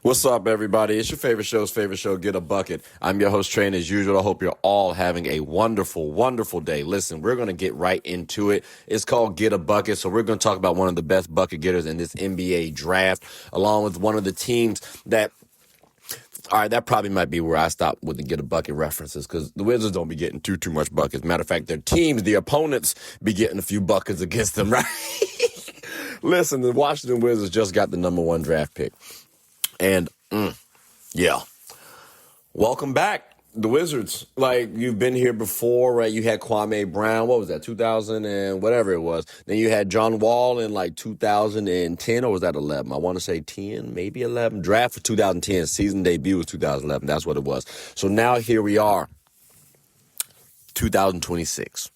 What's up, everybody? It's your favorite show, Get a Bucket. I'm your host, Trae, and as usual, I hope you're all having a wonderful, wonderful day. Listen, we're going to get right into it. It's called Get a Bucket, so we're going to talk about one of the best bucket getters in this NBA draft, along with one of the teams that, all right, that probably might be where I stop with the Get a Bucket references, because the Wizards don't be getting too much buckets. Matter of fact, their teams, the opponents, be getting a few buckets against them, right? Listen, the Washington Wizards just got the number 1 draft pick. And, yeah, welcome back, the Wizards. Like, you've been here before, right? You had Kwame Brown, what was that, 2000 and whatever it was. Then you had John Wall in, like, 2010, or was that 11? I want to say 10, maybe 11. Draft for 2010, season debut was 2011. That's what it was. So now here we are, 2026.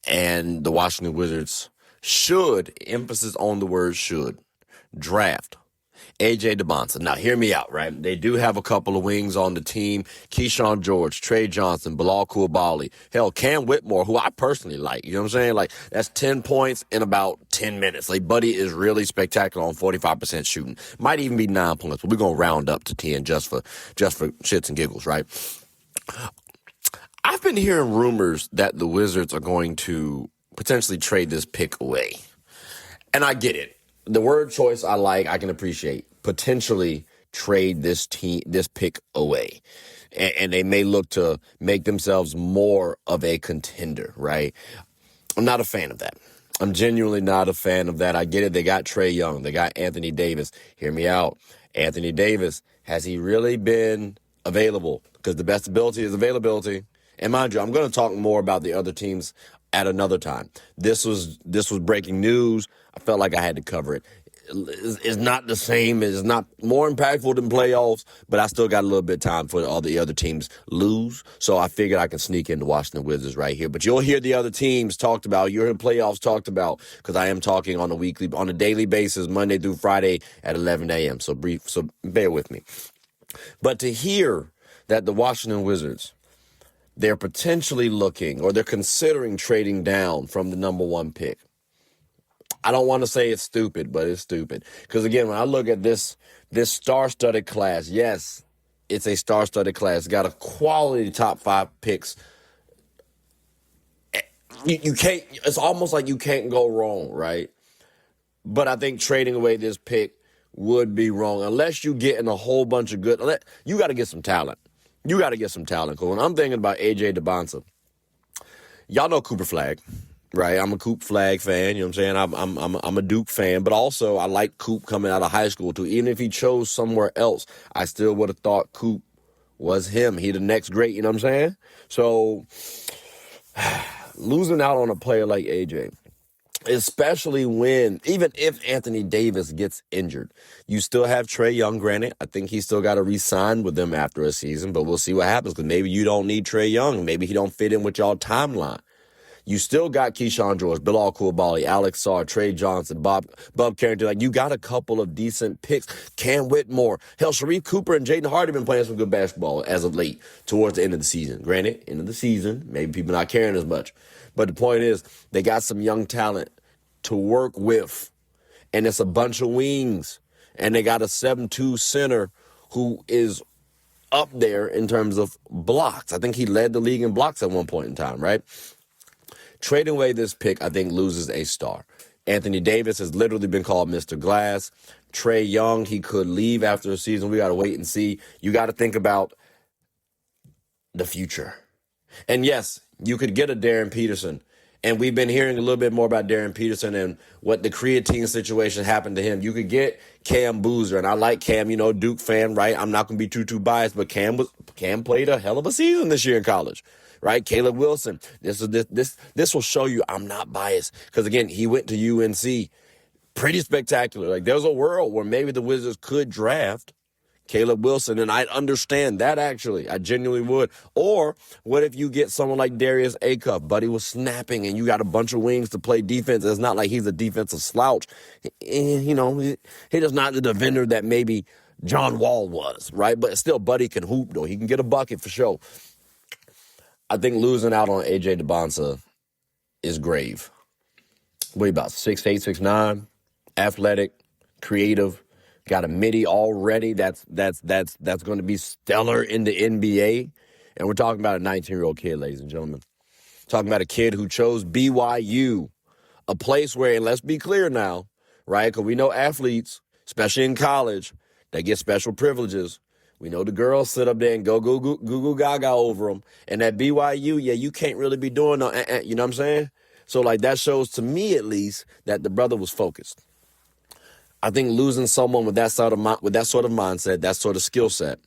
And the Washington Wizards should, emphasis on the word should, draft AJ Dybantsa. Now, hear me out, right? They do have a couple of wings on the team. Keyshawn George, Trae Johnson, Bilal Coulibaly. Hell, Cam Whitmore, who I personally like. You know what I'm saying? Like, that's 10 points in about 10 minutes. Like, Buddy is really spectacular on 45% shooting. Might even be 9 points, but we're going to round up to 10 just for shits and giggles, right? I've been hearing rumors that the Wizards are going to potentially trade this pick away. And I get it. The word choice I like, I can appreciate. Potentially trade this pick away. And they may look to make themselves more of a contender, right? I'm not a fan of that. I'm genuinely not a fan of that. I get it. They got Trae Young. They got Anthony Davis. Hear me out. Anthony Davis, has he really been available? Because the best ability is availability. And mind you, I'm going to talk more about the other teams at another time. This was breaking news. I felt like I had to cover it. It's not the same. It's not more impactful than playoffs, but I still got a little bit of time for all the other teams lose. So I figured I can sneak into Washington Wizards right here. But you'll hear the other teams talked about. You'll hear playoffs talked about, because I am talking on a daily basis, Monday through Friday at 11 a.m. So bear with me. But to hear that the Washington Wizards, they're potentially looking, or they're considering trading down from the number 1 pick. I don't want to say it's stupid, but it's stupid. Because, again, when I look at this star-studded class, yes, it's a star-studded class. It's got a quality top 5 picks. You can't. It's almost like you can't go wrong, right? But I think trading away this pick would be wrong. Unless you get in a whole bunch of good. You got to get some talent. You got to get some talent. Because when I'm thinking about AJ Dybantsa, y'all know Cooper Flag. Right, I'm a Coop Flag fan, you know what I'm saying? I'm a Duke fan, but also I like Coop coming out of high school too. Even if he chose somewhere else, I still would have thought Coop was him. He the next great, you know what I'm saying? So losing out on a player like AJ, especially even if Anthony Davis gets injured, you still have Trae Young, granted. I think he's still got to re-sign with them after a season, but we'll see what happens, because maybe you don't need Trae Young. Maybe he don't fit in with y'all timeline. You still got Keyshawn George, Bilal Coulibaly, Alex Sarr, Trae Johnson, Bob Carrington. Like, you got a couple of decent picks. Cam Whitmore. Hell, Sharif Cooper and Jaden Hardy been playing some good basketball as of late towards the end of the season. Granted, end of the season, maybe people not caring as much. But the point is, they got some young talent to work with. And it's a bunch of wings. And they got a 7'2" center who is up there in terms of blocks. I think he led the league in blocks at one point in time, right? Trading away this pick, I think, loses a star. Anthony Davis has literally been called Mr. Glass. Trae Young, he could leave after a season. We got to wait and see. You got to think about the future. And yes, you could get a Darryn Peterson. And we've been hearing a little bit more about Darryn Peterson and what the creatine situation happened to him. You could get Cam Boozer, and I like Cam, Duke fan, right? I'm not going to be too biased, but Cam played a hell of a season this year in college. Right, Caleb Wilson. This will show you I'm not biased, because again, he went to UNC, pretty spectacular. Like, there's a world where maybe the Wizards could draft Caleb Wilson, and I'd understand that, actually. I genuinely would. Or what if you get someone like Darius Acuff? Buddy was snapping, and you got a bunch of wings to play defense. It's not like he's a defensive slouch. He does not the defender that maybe John Wall was, right? But still, Buddy can hoop, though. He can get a bucket for sure. I think losing out on AJ Dybantsa is grave. What are you about, 6'8", 6'9", athletic, creative, got a midi already that's going to be stellar in the NBA. And we're talking about a 19-year-old kid, ladies and gentlemen. Talking about a kid who chose BYU, a place where, and let's be clear now, right? Because we know athletes, especially in college, they get special privileges. We know the girls sit up there and go goo gaga over them. And at BYU, yeah, you can't really be doing no, you know what I'm saying? So, like, that shows to me, at least, that the brother was focused. I think losing someone with that sort of mindset, that sort of skill set,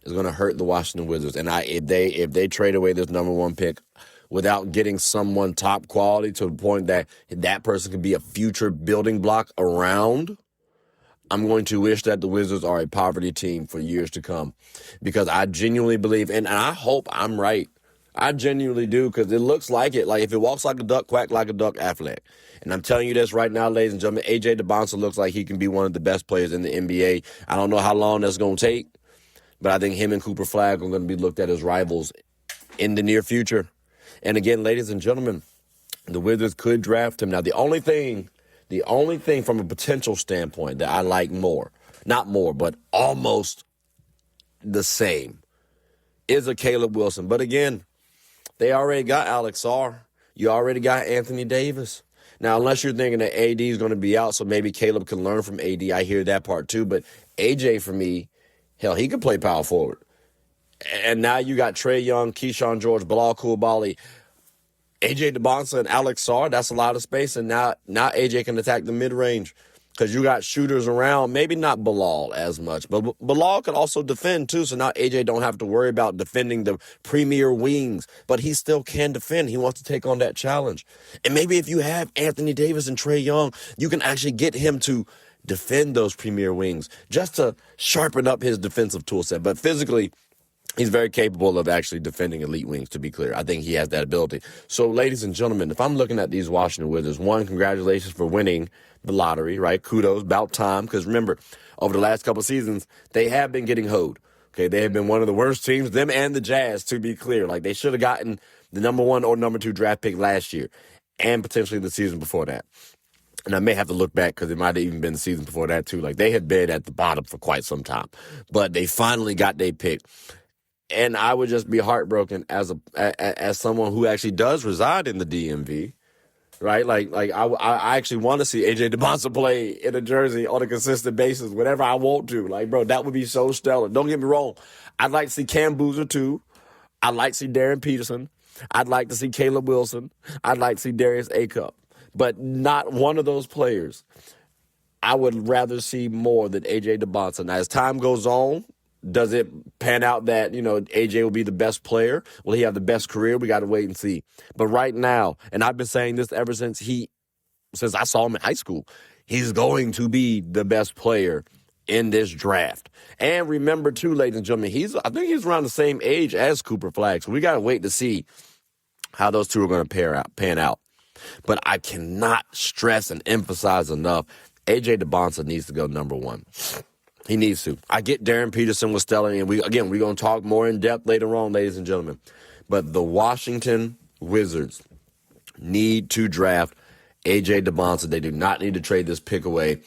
is going to hurt the Washington Wizards. And if they trade away this number one pick without getting someone top quality to the point that that person could be a future building block around, I'm going to wish that the Wizards are a poverty team for years to come, because I genuinely believe, and I hope I'm right. I genuinely do, because it looks like it. Like, if it walks like a duck, quack like a duck, athletic. And I'm telling you this right now, ladies and gentlemen, AJ Dybantsa looks like he can be one of the best players in the NBA. I don't know how long that's going to take, but I think him and Cooper Flagg are going to be looked at as rivals in the near future. And again, ladies and gentlemen, the Wizards could draft him. Now, the only thing from a potential standpoint that I like more, not more, but almost the same, is a Caleb Wilson. But again, they already got Alex Sarr. You already got Anthony Davis. Now, unless you're thinking that AD is going to be out, so maybe Caleb can learn from AD. I hear that part too. But AJ, for me, hell, he could play power forward. And now you got Trae Young, Keyshawn George, Bilal Coulibaly, AJ Dybantsa, and Alex Sarr. That's a lot of space. And now AJ can attack the mid-range, because you got shooters around. Maybe not Bilal as much, but Bilal could also defend too. So now AJ don't have to worry about defending the premier wings, but he still can defend. He wants to take on that challenge. And maybe if you have Anthony Davis and Trae Young, you can actually get him to defend those premier wings just to sharpen up his defensive tool set. But physically, he's very capable of actually defending elite wings, to be clear. I think he has that ability. So, ladies and gentlemen, if I'm looking at these Washington Wizards, one, congratulations for winning the lottery, right? Kudos, about time, because remember, over the last couple of seasons, they have been getting hoed. Okay, they have been one of the worst teams, them and the Jazz, to be clear. Like, they should have gotten the number 1 or number 2 draft pick last year, and potentially the season before that. And I may have to look back, because it might have even been the season before that too. Like, they had been at the bottom for quite some time, but they finally got their pick. And I would just be heartbroken as someone who actually does reside in the DMV, right? Like I actually want to see AJ Dybantsa play in a jersey on a consistent basis whenever I want to. Like, bro, that would be so stellar. Don't get me wrong. I'd like to see Cam Boozer too. I'd like to see Darryn Peterson. I'd like to see Caleb Wilson. I'd like to see Darius Acuff. But not one of those players I would rather see more than AJ Dybantsa. Now, as time goes on, does it pan out that, AJ will be the best player? Will he have the best career? We got to wait and see. But right now, and I've been saying this ever since I saw him in high school, he's going to be the best player in this draft. And remember, too, ladies and gentlemen, I think he's around the same age as Cooper Flagg. So we got to wait to see how those two are going to pan out. But I cannot stress and emphasize enough, AJ Dybantsa needs to go number 1. He needs to. I get Darryn Peterson was stellar, and we're going to talk more in depth later on, ladies and gentlemen. But the Washington Wizards need to draft AJ Dybantsa. They do not need to trade this pick away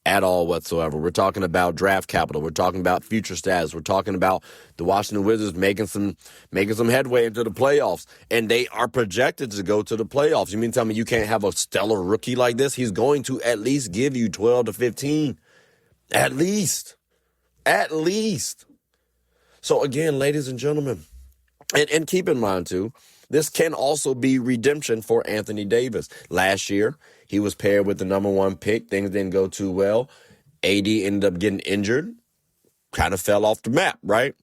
at all whatsoever. We're talking about draft capital. We're talking about future status. We're talking about the Washington Wizards making some headway into the playoffs, and they are projected to go to the playoffs. You mean tell me you can't have a stellar rookie like this? He's going to at least give you 12 to 15. At least. So again, ladies and gentlemen, and keep in mind too, this can also be redemption for Anthony Davis. Last year, he was paired with the number 1 pick. Things didn't go too well. AD ended up getting injured, kind of fell off the map, right?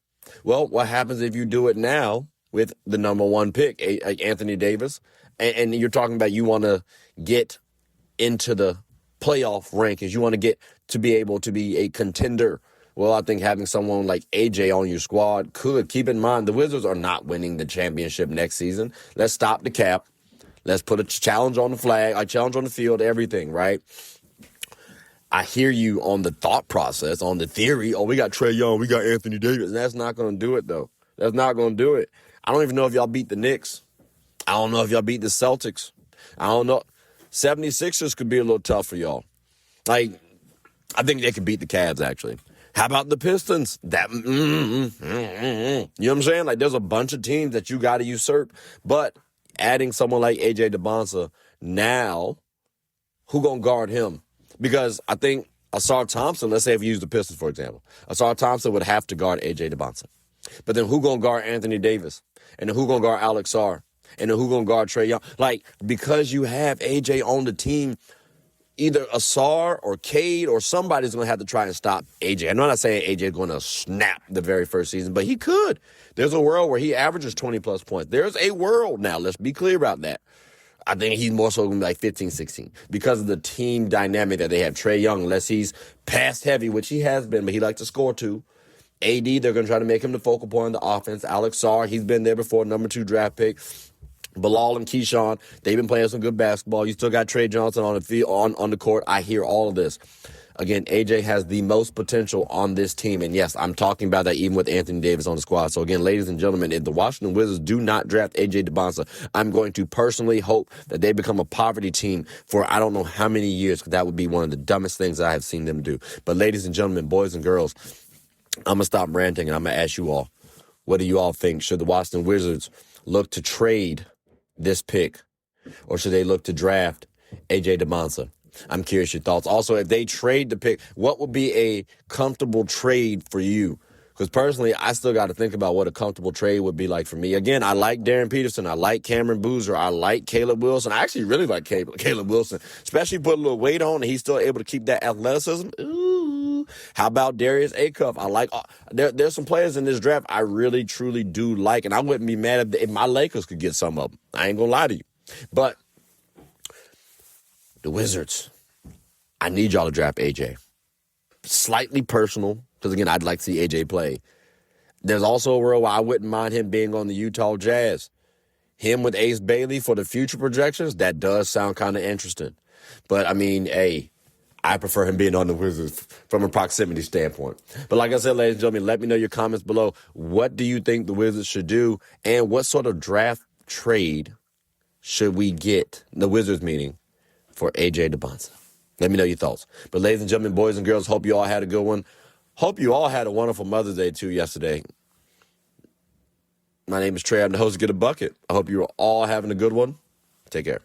Well, what happens if you do it now with the number 1 pick, Anthony Davis, and you're talking about you want to get into the playoff rankings. You want to get to be able to be a contender. Well, I think having someone like AJ on your squad could. Keep in mind, the Wizards are not winning the championship next season. Let's stop the cap. Let's put a challenge on the flag, a challenge on the field, everything, right? I hear you on the thought process, on the theory. Oh, we got Trae Young, we got Anthony Davis. That's not going to do it, though. That's not going to do it. I don't even know if y'all beat the Knicks. I don't know if y'all beat the Celtics. I don't know. 76ers could be a little tough for y'all. Like, I think they could beat the Cavs, actually. How about the Pistons? You know what I'm saying? Like, there's a bunch of teams that you got to usurp. But adding someone like AJ Dybantsa, now, who going to guard him? Because I think Asar Thompson, let's say if you use the Pistons, for example, Asar Thompson would have to guard AJ Dybantsa. But then who going to guard Anthony Davis? And then who going to guard Alex Sarr? And then who going to guard Trae Young? Like, because you have AJ on the team, either Asar or Cade or somebody's going to have to try and stop AJ. I'm not saying AJ is going to snap the very first season, but he could. There's a world where he averages 20-plus points. There's a world now. Let's be clear about that. I think he's more so going to be like 15, 16 because of the team dynamic that they have. Trae Young, unless he's pass heavy, which he has been, but he likes to score too. AD, they're going to try to make him the focal point of the offense. Alex Sarr, he's been there before, number 2 draft pick. Bilal and Keyshawn, they've been playing some good basketball. You still got Trae Johnson on the field, on the court. I hear all of this. Again, AJ has the most potential on this team. And yes, I'm talking about that even with Anthony Davis on the squad. So again, ladies and gentlemen, if the Washington Wizards do not draft AJ Dybantsa, I'm going to personally hope that they become a poverty team for I don't know how many years, because that would be one of the dumbest things I have seen them do. But ladies and gentlemen, boys and girls, I'm going to stop ranting and I'm going to ask you all, what do you all think? Should the Washington Wizards look to trade this pick, or should they look to draft AJ Dybantsa? I'm curious your thoughts. Also, if they trade the pick, what would be a comfortable trade for you? Because personally, I still got to think about what a comfortable trade would be like for me. Again, I like Darryn Peterson. I like Cameron Boozer. I like Caleb Wilson. I actually really like Caleb Wilson, especially put a little weight on and he's still able to keep that athleticism. Ooh. How about Darius Acuff? I like there's some players in this draft I really, truly do like, and I wouldn't be mad if my Lakers could get some of them. I ain't going to lie to you. But the Wizards, I need y'all to draft AJ. Slightly personal, because again, I'd like to see AJ play. There's also a world where I wouldn't mind him being on the Utah Jazz. Him with Ace Bailey for the future projections, that does sound kind of interesting. But I mean, hey, I prefer him being on the Wizards from a proximity standpoint. But like I said, ladies and gentlemen, let me know your comments below. What do you think the Wizards should do? And what sort of draft trade should we get, the Wizards meaning, for AJ Dybantsa? Let me know your thoughts. But ladies and gentlemen, boys and girls, hope you all had a good one. Hope you all had a wonderful Mother's Day, too, yesterday. My name is Trae. I'm the host of Get a Bucket. I hope you're all having a good one. Take care.